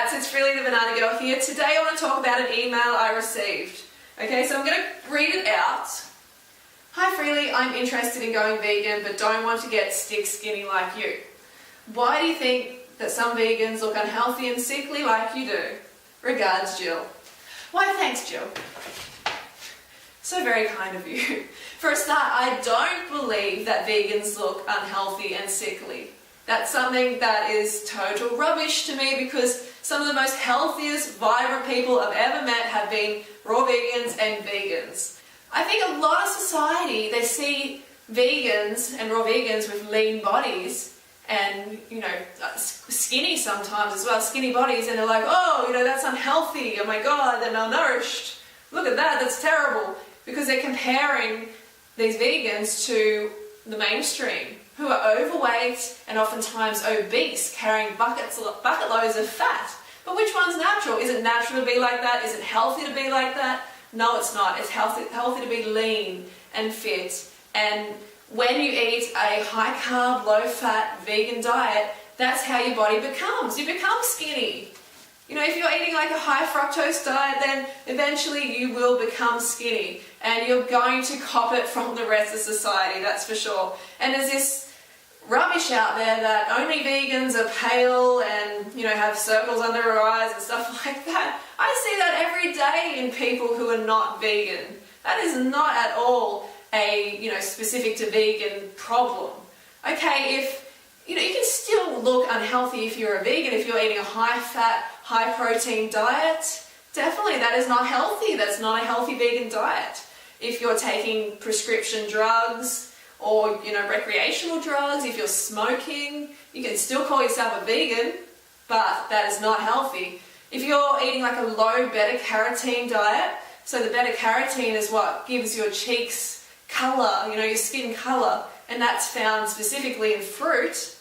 Cats, it's Freely the Banana Girl here. Today I want to talk about an email I received. Okay, so I'm going to read it out. Hi Freely, I'm interested in going vegan but don't want to get stick skinny like you. Why do you think that some vegans look unhealthy and sickly like you do? Regards, Jill. Why, thanks, Jill. So very kind of you. For a start, I don't believe that vegans look unhealthy and sickly. That's something that is total rubbish to me because some of the most healthiest, vibrant people I've ever met have been raw vegans and vegans. I think a lot of society, they see vegans and raw vegans with lean bodies and, skinny sometimes as well, skinny bodies, and they're like, oh, that's unhealthy, oh my god, they're malnourished. Look at that, that's terrible. Because they're comparing these vegans to the mainstream, who are overweight and oftentimes obese, carrying bucket loads of fat. But which one's natural? Is it natural to be like that? Is it healthy to be like that? No, it's not. It's healthy to be lean and fit. And when you eat a high-carb, low-fat vegan diet, that's how your body becomes. You become skinny. If you're eating like a high-fructose diet, then eventually you will become skinny. And you're going to cop it from the rest of society, that's for sure. And there's this rubbish out there that only vegans are pale and, have circles under their eyes and stuff like that. I see that every day in people who are not vegan. That is not at all a, specific to vegan problem. Okay, you can still look unhealthy if you're a vegan, if you're eating a high-fat, high-protein diet. Definitely, that is not healthy. That's not a healthy vegan diet. If you're taking prescription drugs or, recreational drugs, if you're smoking, you can still call yourself a vegan, but that is not healthy. If you're eating like a low beta-carotene diet, so the beta-carotene is what gives your cheeks colour, your skin colour, and that's found specifically in fruit,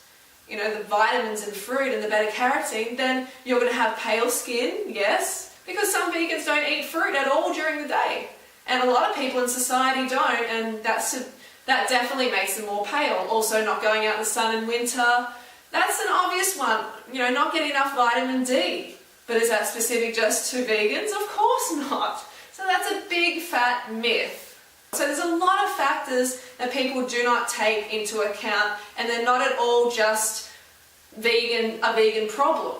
the vitamins in fruit and the beta-carotene, then you're going to have pale skin, yes, because some vegans don't eat fruit at all during the day. And a lot of people in society don't, and that definitely makes them more pale. Also, not going out in the sun in winter, that's an obvious one. Not getting enough vitamin D. But is that specific just to vegans? Of course not. So that's a big fat myth. So there's a lot of factors that people do not take into account, and they're not at all just a vegan problem.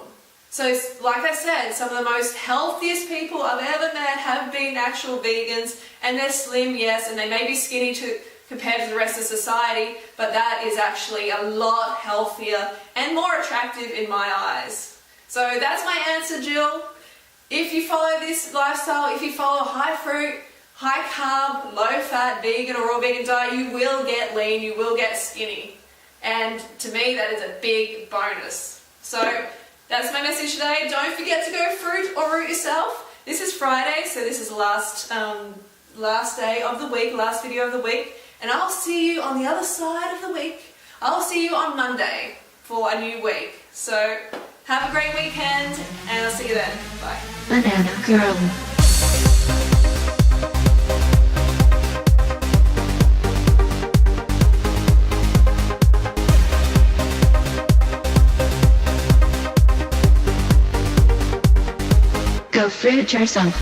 So like I said, some of the most healthiest people I've ever met have been actual vegans, and they're slim, yes, and they may be skinny compared to the rest of society, but that is actually a lot healthier and more attractive in my eyes. So that's my answer, Jill. If you follow this lifestyle, if you follow a high fruit, high carb, low fat, vegan or raw vegan diet, you will get lean, you will get skinny. And to me, that is a big bonus. So that's my message today. Don't forget to go fruit or root yourself. This is Friday, so this is the last day of the week, last video of the week. And I'll see you on the other side of the week. I'll see you on Monday for a new week. So have a great weekend, and I'll see you then. Bye. Banana Girl. Go fruit yourself.